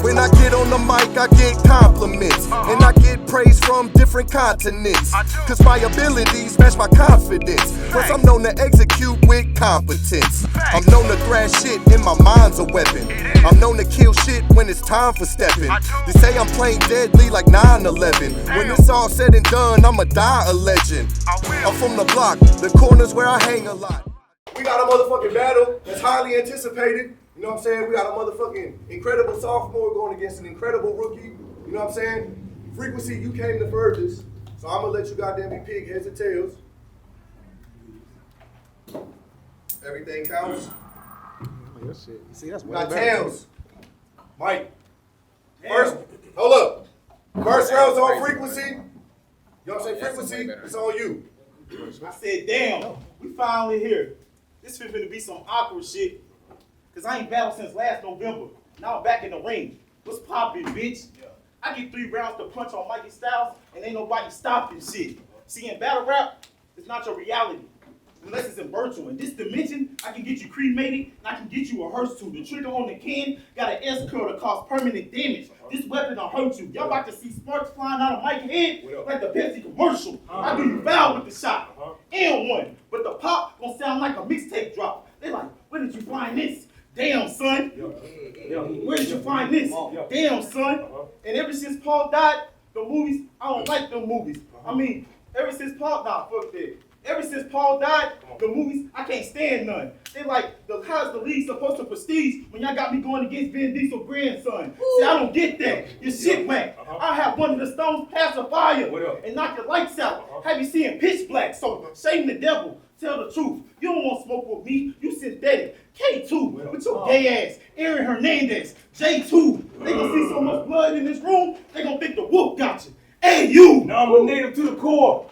When I get on the mic, I get compliments, and I get praise from different continents. Cause my abilities match my confidence. Plus I'm known to execute with competence. I'm known to thrash shit and my mind's a weapon. I'm known to kill shit when it's time for stepping. They say I'm playing deadly like 9/11. When it's all said and done, I'ma die a legend. I'm from the block, the corners where I hang a lot. We got a motherfucking battle that's highly anticipated. You know what I'm saying? We got a motherfucking incredible sophomore going against an incredible rookie. You know what I'm saying? Frequency, you came the furthest. So I'm gonna let you goddamn be pig heads and tails. Everything counts. Oh, your shit. You see, that's We way got better. tails. Mike. First, hold up. First round's on frequency. You know what I'm saying? Frequency, it's on you. I said, damn, we finally here. This finna be some awkward shit. Cause I ain't battled since last November. Now I'm back in the ring. What's poppin', bitch? I get 3 rounds to punch on Mikey Styles and ain't nobody stopping shit. See, in battle rap, it's not your reality. Unless it's in virtual. In this dimension, I can get you cremated and I can get you a hearse too. The trigger on the can got an S curl that cause permanent damage. This weapon will hurt you. Y'all about to see sparks flying out of Mike's head like the Pepsi commercial. I do you foul with the shot. And one. But the pop gonna sound like a mixtape drop. They like, where did you find this? Damn, son. Where did you find this? Damn, son. And ever since Paul died, the movies, I don't like them movies. I mean, ever since Paul died, fuck that. Ever since Paul died, the movies, I can't stand none. They like, how's the league supposed to prestige when y'all got me going against Vin Diesel's grandson? See, I don't get that. Your shit whack. I have one of the stones pass a fire and knock the lights out. Have you seen pitch black? So shame the devil. Tell the truth. You don't want to smoke with me. You synthetic. K2 with your gay ass. Aaron Hernandez. J2. They gonna see so much blood in this room, they gonna think the whoop got you. Hey, you. Now I'm a native to the core.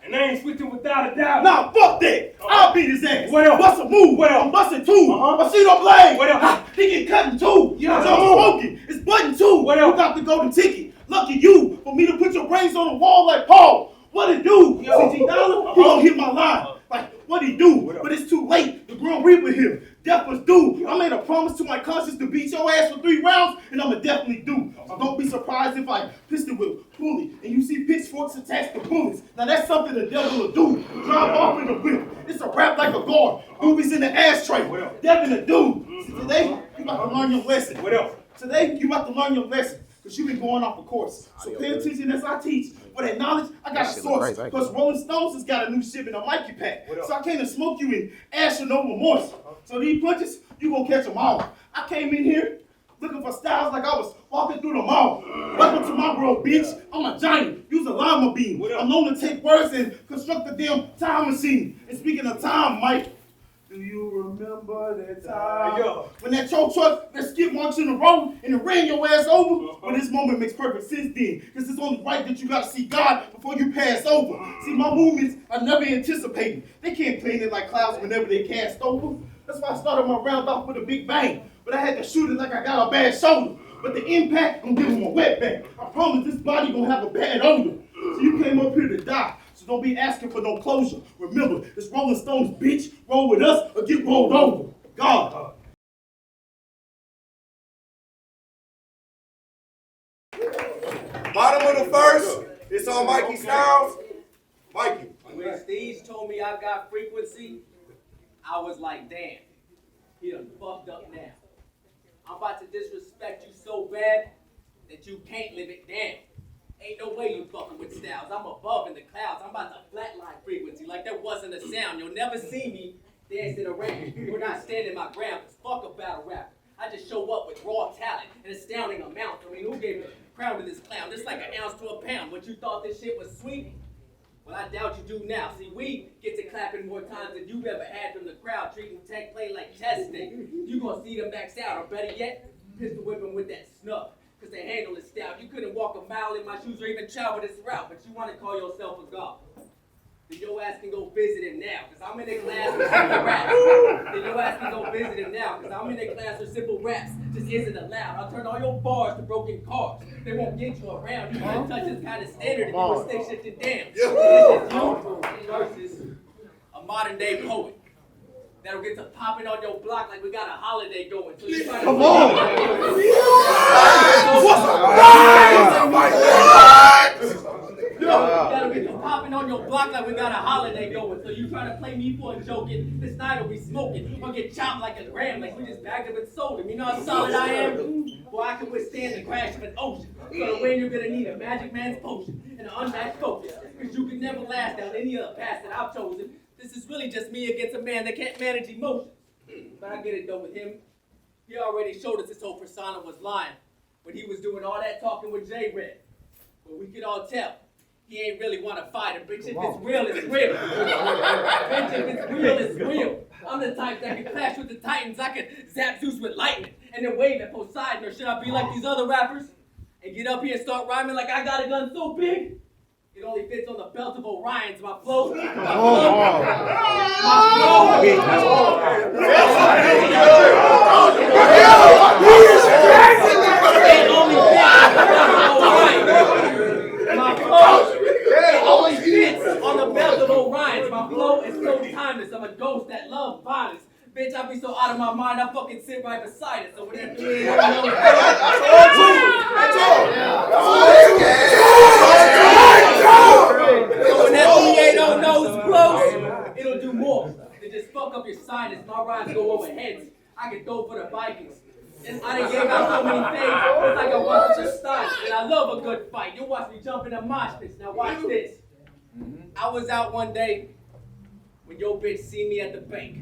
And I ain't switching without a doubt. Nah, fuck that. I'll beat his ass. What else? Bust a move. What else? I'm busting 2. Mosquito blade. What else? Ha, he get cut in 2. Yeah. I'm smoking. It's button 2. What else? You got the golden ticket. Lucky you for me to put your brains on the wall like Paul. What it do? CG Dollar, he gonna hit my line. Like, what he do? But it's too late. The Grim Reaper here. Death was due. I made a promise to my conscience to beat your ass for 3 rounds, and I'ma definitely do. So don't be surprised if I pistol whip, pulley, and you see pitchforks attached to bullets. Now that's something the devil will do. Drive off in the whip. It's a rap like a guard. Boobies in the ashtray. Devin a dude. See, today, you about to learn your lesson. What else? Today, you about to learn your lesson. Because you've been going off a course. So pay attention as I teach. For that knowledge, I got a source. Because Rolling Stones has got a new ship in a Mikey pack. So I came to smoke you in ash and no remorse. So these punches, you gonna catch them all. I came in here looking for styles like I was walking through the mall. Welcome to my world, bitch. I'm a giant. Use a llama beam. I'm known to take words and construct a damn time machine. And speaking of time, Mike, do you remember that time? When that tow truck, that skid marks in the road and it ran your ass over? Well, this moment makes perfect sense then. Because it's only right that you gotta see God before you pass over. See, my movements are never anticipated. They can't plan it like clouds whenever they cast over. That's why I started my round off with a big bang. But I had to shoot it like I got a bad shoulder. But the impact gonna give him a wet back. I promise this body gonna have a bad odor. So you came up here to die. So don't be asking for no closure. Remember, it's Rolling Stones, bitch. Roll with us or get rolled over. God. Bottom of the first, it's on Mikey Styles. Mikey. When Steve told me I got frequency, I was like, damn, he done fucked up now. I'm about to disrespect you so bad that you can't live it down. Ain't no way you fucking with Styles. I'm above in the clouds. I'm about to flatline frequency like there wasn't a sound. You'll never see me dancing around. We're not standing my ground, cause fuck a battle rap. I just show up with raw talent, an astounding amount. I mean, who gave the crown to this clown? Just like an ounce to a pound. But you thought this shit was sweet? Well, I doubt you do now. See, we get to clapping more times than you've ever had from the crowd, treating tech play like testing. You gonna see them max out, or better yet, pistol whipping with that snuff. Cause they handle it stout. You couldn't walk a mile in my shoes or even travel this route, but you wanna call yourself a god. Then your ass can go visit him now, cause I'm in a class with simple raps. Then your ass can go visit him now, cause I'm in a class with simple raps. Just isn't allowed. I'll turn all your bars to broken cars. They won't get you around. You can't touch this kind of standard if you would stay shifting down. So this is you versus a modern day poet. That'll get to popping on your block like we got a holiday going. So you come on! joking. This night will be smoking. Or get chopped like a ram, like we just bagged up and sold him. You know how solid I am? Boy, I can withstand the crash of an ocean. So to win, you're gonna need a magic man's potion and an unmatched focus. Because you can never last down any other path that I've chosen. This is really just me against a man that can't manage emotions. But I get it though with him. He already showed us his whole persona was lying when he was doing all that talking with J-Red. But we could all tell he ain't really want to fight him. Bitch, if it's real, it's real. Bitch, if it's real, it's real. I'm the type that can clash with the Titans. I can zap Zeus with lightning and then wave at Poseidon. Or should I be like these other rappers and get up here and start rhyming like I got a gun so big it only fits on the belt of Orion's. My flow, my flow. It only fits on the belt of Orion's. My flow is so timeless. I'm a ghost that loves violence. Bitch, I be so out of my mind, I fucking sit right beside it. So whatever it is, I know So when that 380 nose blows, it'll do more than just fuck up your sinus. My rhymes go over heads. I can throw for the Vikings. And I done gave out so many things. It's like I watch your style. And I love a good fight. You'll watch me jump in a mosh pit. Now watch this. I was out one day when your bitch see me at the bank.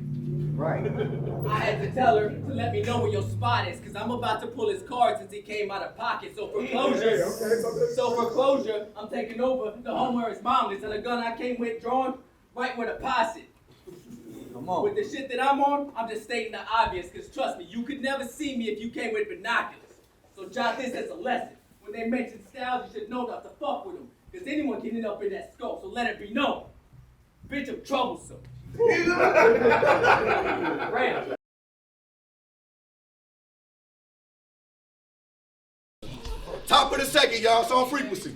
Right. I had to tell her to let me know where your spot is, cause I'm about to pull his card since he came out of pocket. So for closure, I'm taking over the home where his mom is, and the gun I came with drawn right where the posse. Come on. With the shit that I'm on, I'm just stating the obvious, cause trust me, you could never see me if you came with binoculars. So jot this as a lesson. When they mention Stylez, you should know not to fuck with them, cause anyone can end up in that scope. So let it be known, bitch, I'm troublesome. Top of the second, y'all. It's on frequency.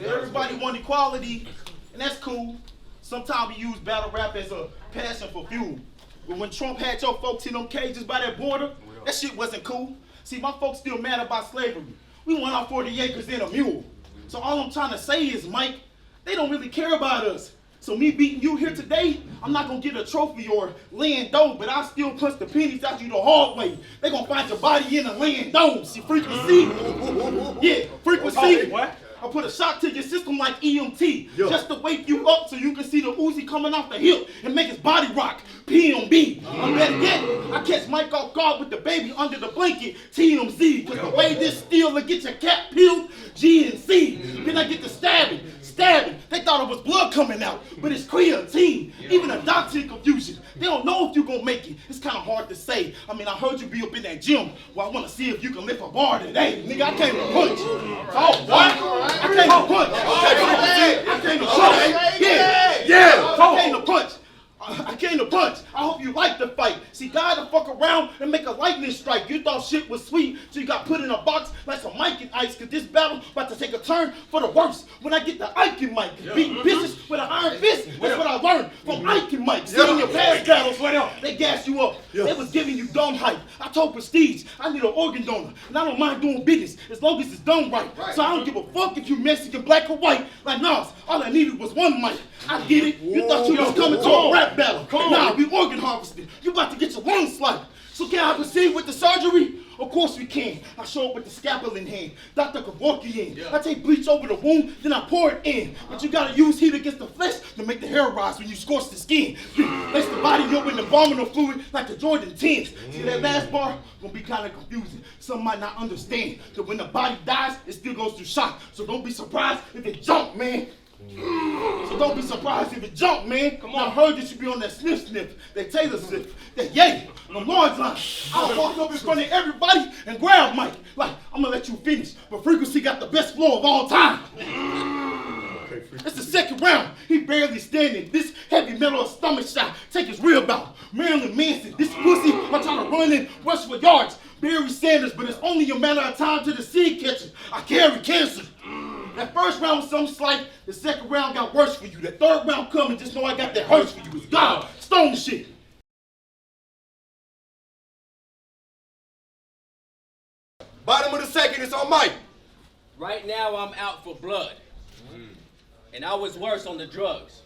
Everybody want equality, and that's cool. Sometimes we use battle rap as a passion for fuel. But when Trump had your folks in them cages by that border, that shit wasn't cool. See, my folks still mad about slavery. We want our 40 acres in a mule. So all I'm trying to say is, Mike, they don't really care about us. So me beating you here today, I'm not gonna get a trophy or laying dough, but I still punch the pennies out you the hard way. They gonna find your body in a laying dome. See, frequency? Yeah, frequency. What? I put a shock to your system like EMT, just to wake you up so you can see the Uzi coming off the hip and make his body rock. PMB. I'm better yet, I catch Mike off guard with the baby under the blanket. TMZ, cause the way this steel will get your cap peeled. GNC. Then I get to stabbing. They thought it was blood coming out, but it's creatine. Even a doctor in confusion. They don't know if you gonna make it. It's kind of hard to say. I mean, I heard you be up in that gym. Well, I want to see if you can lift a bar today. Nigga, I came to punch. Oh, what? I came to punch. I came to punch. Yeah. I came to punch. I came to punch. I hope you like the fight. See, God to fuck around and make a lightning strike. You thought shit was sweet, so you got put in a box like some Mike and Ice, cause this battle about to take a turn for the worst. When I get the Ike and Mike, beating bitches with an iron fist, that's what I learned from Ike and Mike. Seeing your past battles, they gassed you up. They was giving you dumb hype. I told Prestige, I need an organ donor, and I don't mind doing business as long as it's done right. So I don't give a fuck if you Mexican, black or white. Like Nas, all I needed was one mic. I get it. You thought you was coming to a rap battle. Nah, we organ harvesting. You about to get your lungs sliced. So can I proceed with the surgery? Of course we can. I show up with the scalpel in hand. Dr. Kevorkian. I take bleach over the wound, then I pour it in. But you gotta use heat against the flesh to make the hair rise when you scorch the skin. Place the body up in the abdominal fluid like the Jordan 10s. See that last bar? Gonna be kind of confusing. Some might not understand that when the body dies, it still goes through shock. So don't be surprised if it jump, man. So don't be surprised if it jump, man. Come on. I heard that you be on that sniff, that Taylor sniff, that yay, on the large line. I'll walk up in front of everybody and grab Mike. Like, I'm gonna let you finish, but Frequency got the best flow of all time. It's the second round. He barely standing. This heavy metal stomach shot. Take his rib out. Marilyn Manson. This pussy, I'm trying to run in, rush for yards. Barry Sanders, but it's only a matter of time to the seed catcher. I carry cancer. That first round was something slight. The second round got worse for you. That third round coming, just know I got that hurts for you. It's God. Stone shit. Bottom of the second, it's on Mike. Right now I'm out for blood. And I was worse on the drugs.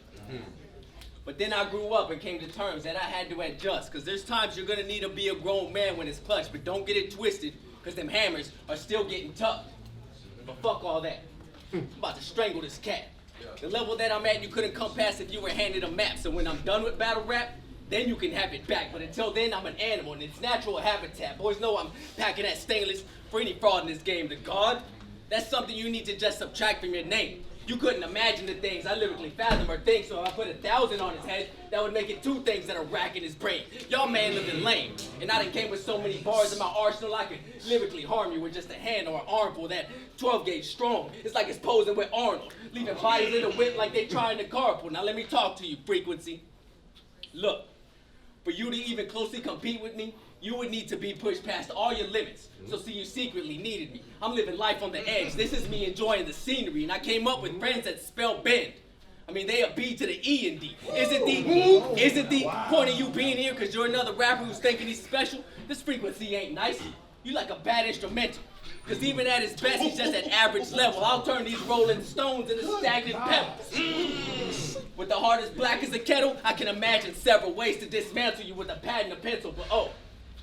But then I grew up and came to terms that I had to adjust, because there's times you're going to need to be a grown man when it's clutch, but don't get it twisted, because them hammers are still getting tough. But fuck all that. I'm about to strangle this cat. The level that I'm at, you couldn't come past if you were handed a map. So when I'm done with battle rap, then you can have it back. But until then, I'm an animal in its natural habitat. Boys know I'm packing that stainless for any fraud in this game. The God, that's something you need to just subtract from your name. You couldn't imagine the things I lyrically fathom or think, so if I put 1,000 on his head, that would make it 2 things that are racking his brain. Y'all man living lame. And I done came with so many bars in my arsenal, I could lyrically harm you with just a hand or an armful. That 12 gauge strong. It's like it's posing with Arnold, leaving bodies in the whip like they trying to carpool. Now let me talk to you, Frequency. Look, for you to even closely compete with me, you would need to be pushed past all your limits. So see, you secretly needed me. I'm living life on the edge. This is me enjoying the scenery, and I came up with friends that spell bend. I mean, they a B to the E and D. Isn't the point of you being here because you're another rapper who's thinking he's special? This Frequency ain't nice. You like a bad instrumental. Because even at his best, he's just at average level. I'll turn these rolling stones into stagnant pebbles. With the heart as black as a kettle, I can imagine several ways to dismantle you with a pad and a pencil. But oh,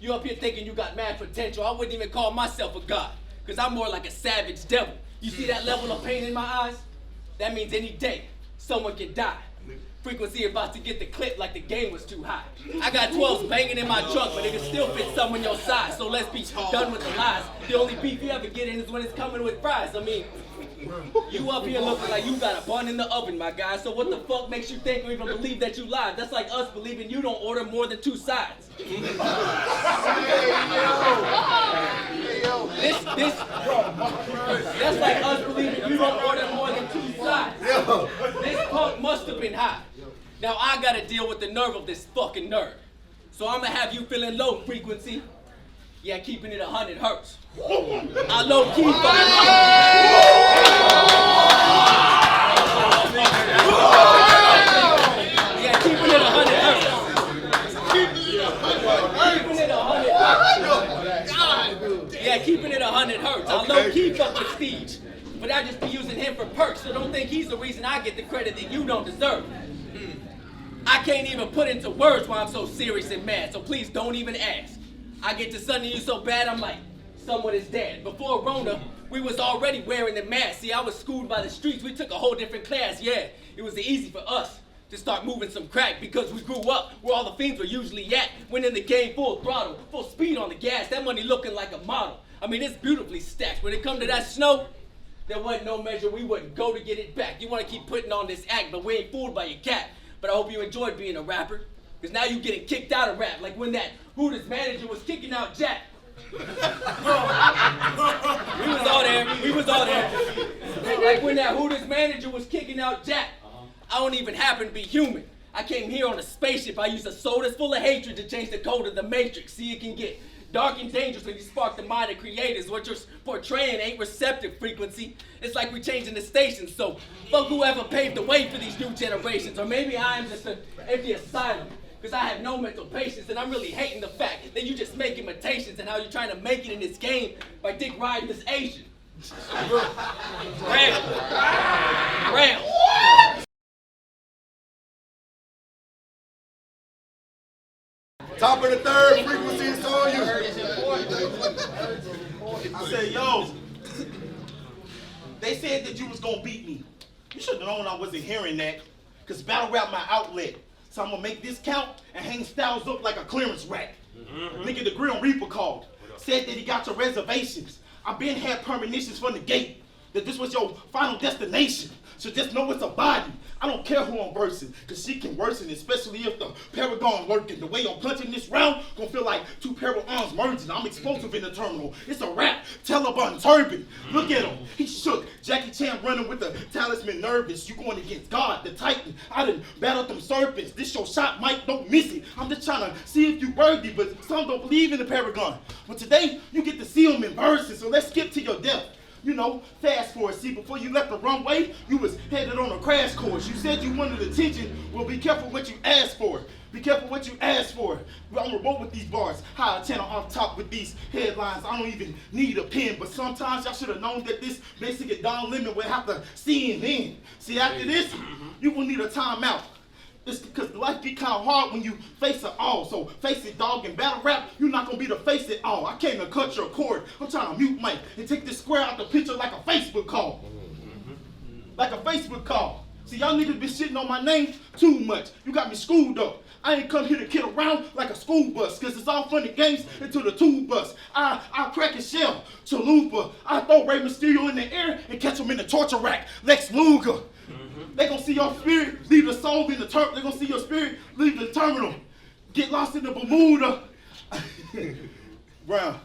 you up here thinking you got mad potential. I wouldn't even call myself a god, because I'm more like a savage devil. You see that level of pain in my eyes? That means any day, someone can die. Frequency about to get the clip like the game was too high. I got 12s banging in my trunk, but it can still fit someone your size. So let's be done with the lies. The only beef you ever get in is when it's coming with fries. I mean, you up here looking like you got a bun in the oven, my guy. So what the fuck makes you think or even believe that you lied? That's like us believing you don't order more than 2 sides. That's like us believing you don't order more than 2 sides. This punk must have been high. Now I gotta deal with the nerve of this fucking nerd. So I'ma have you feeling low, Frequency. Yeah, keeping it 100 hurts. I low key fucking. Yeah, keeping it 100 hurts. Keeping it 100 hurts. Yeah, keeping it 100 hurts. I low key fuck Prestige, but I just be using him for perks. So don't think he's the reason I get the credit that you don't deserve. I can't even put into words why I'm so serious and mad. So please don't even ask. I get to sunning you so bad, I'm like, someone is dead. Before Rona, we was already wearing the mask. See, I was schooled by the streets. We took a whole different class. Yeah, it was easy for us to start moving some crack because we grew up where all the fiends were usually at. Went in the game full throttle, full speed on the gas. That money looking like a model. I mean, it's beautifully stacked. When it come to that snow, there wasn't no measure we wouldn't go to get it back. You want to keep putting on this act, but we ain't fooled by your cap. But I hope you enjoyed being a rapper, because now you getting kicked out of rap, like when that Hooters manager was kicking out Jack. We was all there. Like when that Hooters manager was kicking out Jack. I don't even happen to be human. I came here on a spaceship. I used a soul that's full of hatred to change the code of the Matrix. See, it can get dark and dangerous when you spark the mind of creators. What you're portraying ain't receptive, Frequency. It's like we're changing the station. So fuck whoever paved the way for these new generations. Or maybe I am just an empty asylum, because I have no mental patience, and I'm really hating the fact that you just make imitations and how you're trying to make it in this game by dick riding this Asian. Ram. Top of the third, Frequency is on you. I said, yo, they said that you was gonna beat me. You should have known I wasn't hearing that, because battle rap my outlet. So I'm gonna make this count and hang Stylez up like a clearance rack. Nigga, the Grim Reaper called. Said that he got your reservations. I been had premonitions from the gate that this was your final destination. So just know it's a body. I don't care who I'm versing, because she can worsen, especially if the Paragon lurking. The way I'm punching this round, gonna feel like 2 pair of arms merging. I'm explosive in the terminal. It's a rap. Taliban turban. Look at him. He shook. Jackie Chan running with the talisman nervous. You going against God, the Titan. I done battled them serpents. This your shot, Mike. Don't miss it. I'm just trying to see if you worthy, but some don't believe in the Paragon. But today, you get to see them in verses, so let's skip to your death. You know, fast forward. See, before you left the runway, you was headed on a crash course. You said you wanted attention. Well, be careful what you ask for. Be careful what you ask for. I'm remote with these bars. High antenna on top with these headlines. I don't even need a pen, but sometimes y'all should have known that this basic and Don Lemon would have to see it in. See, after this, you will need a timeout. It's because life get kind of hard when you face it all. So face it, dog. In battle rap, you're not gonna be the face it all. I came to cut your cord. I'm trying to mute Mike and take this square out the picture like a Facebook call. Like a Facebook call. See, y'all niggas been shitting on my name too much. You got me schooled up. I ain't come here to kid around like a school bus, cause it's all funny games until the tube bust. I crack a shell, Chalupa. I throw Rey Mysterio in the air and catch him in the torture rack, Lex Luger. They gonna see your spirit leave the soul in the terminal. They gonna see your spirit leave the terminal. Get lost in the Bermuda. Brown.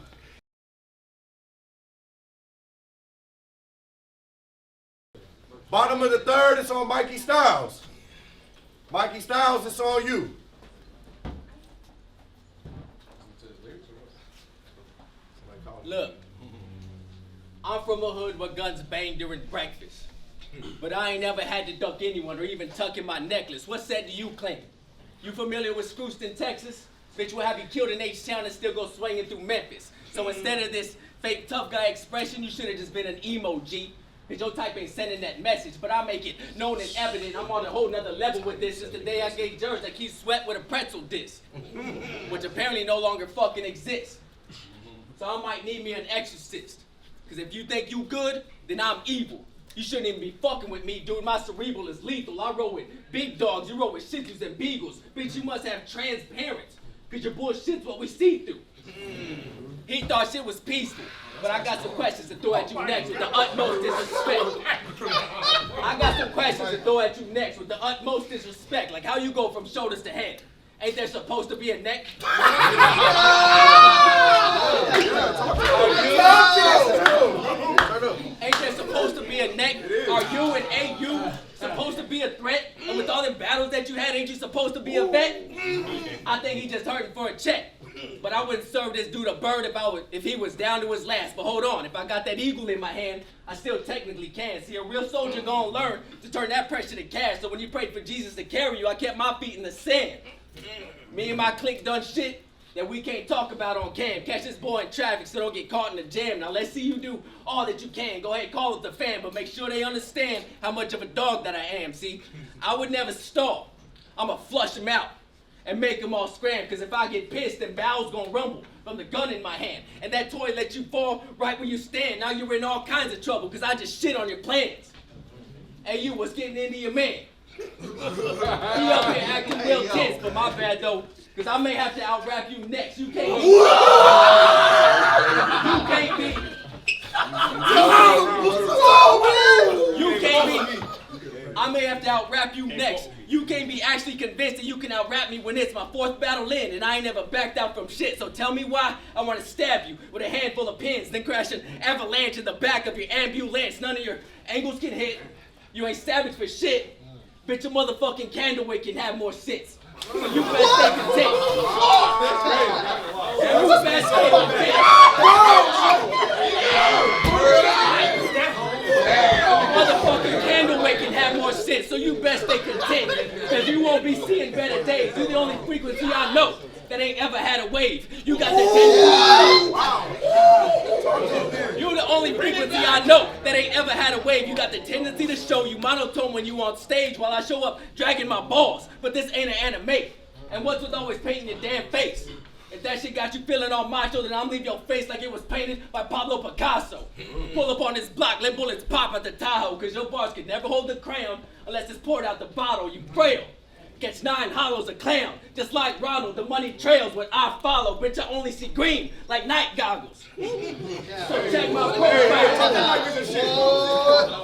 Bottom of the third, it's on Mikey Styles. Mikey Styles, it's on you. Look, I'm from a hood where guns bang during breakfast. But I ain't never had to duck anyone or even tuck in my necklace. What set do you claim? You familiar with Scrooston, Texas? Bitch will have you killed in H-Town and still go swinging through Memphis. So instead of this fake tough guy expression, you should have just been an emo G. Cause your type ain't sending that message, but I make it known and evident. I'm on a whole nother level with this. Since the day I gave Jers that keeps sweat with a pretzel disc, which apparently no longer fucking exists. So I might need me an exorcist. Cause if you think you good, then I'm evil. You shouldn't even be fucking with me, dude. My cerebral is lethal. I roll with big dogs, you roll with shih tzus and beagles. Bitch, you must have transparent, cause your bullshit's what we see through. He thought shit was peaceful, but I got some questions to throw at you next with the utmost disrespect. I got some questions to throw at you next with the utmost disrespect. Like how you go from shoulders to head. Ain't there supposed to be a neck? Ain't there supposed to be a neck? Are you and AU supposed to be a threat? And with all the battles that you had, ain't you supposed to be a vet? I think he just hurting for a check. But I wouldn't serve this dude a bird if he was down to his last. But hold on, if I got that eagle in my hand, I still technically can. See, a real soldier gonna learn to turn that pressure to cash. So when you prayed for Jesus to carry you, I kept my feet in the sand. Me and my clique done shit that we can't talk about on cam. Catch this boy in traffic so don't get caught in the jam. Now let's see you do all that you can. Go ahead, call it the fan, but make sure they understand how much of a dog that I am. See, I would never stall. I'ma flush them out and make them all scram. Cause if I get pissed, then bowels gonna rumble from the gun in my hand. And that toy let you fall right where you stand. Now you're in all kinds of trouble cause I just shit on your plans. Hey, you was getting into your man. He up here acting real tense, but my bad though, cause I may have to out-rap you next. You can't be. You can't be. I may have to out-rap you next. You can't be actually convinced that you can out-rap me when it's my fourth battle in, and I ain't never backed out from shit. So tell me why I want to stab you with a handful of pins, then crash an avalanche in the back of your ambulance. None of your angles can hit. You ain't savage for shit. Bitch, your motherfucking candlewick can have more sits. So you better stay content. You better stay content. Motherfucking candlewick can have more sits, so you best stay content. Cause you won't be seeing better days. You're the only frequency I know that ain't ever had a wave. You got the tendency. You're the only frequency I know that ain't ever had a wave. You got the tendency to show you monotone when you on stage while I show up dragging my balls. But this ain't an anime. And what's with always painting your damn face? If that shit got you feeling all macho, then I'm leave your face like it was painted by Pablo Picasso. Pull up on this block, let bullets pop at the Tahoe, cause your bars can never hold the crown unless it's poured out the bottle. You frail. Catch 9 hollows a clown. Just like Ronald, the money trails what I follow. Bitch, I only see green like night goggles. So check my profile.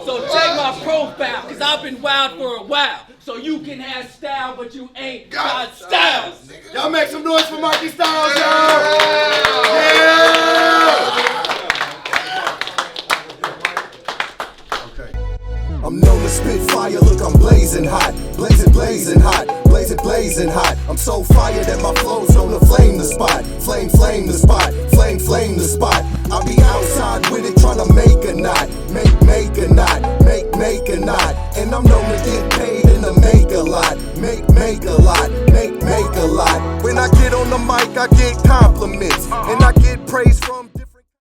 So check my profile, cause I've been wild for a while. So you can have style, but you ain't got styles. Y'all make some noise for Mikey Styles, y'all! Yeah! I'm known to spit fire, look, I'm blazing hot. Blazing hot, blazing hot. I'm so fire that my flow's gonna flame the spot. Flame the spot, flame the spot. I'll be outside with it tryna make a knot. Make a knot, make a knot. And I'm known to get paid and to make a lot. Make a lot. When I get on the mic, I get compliments. And I get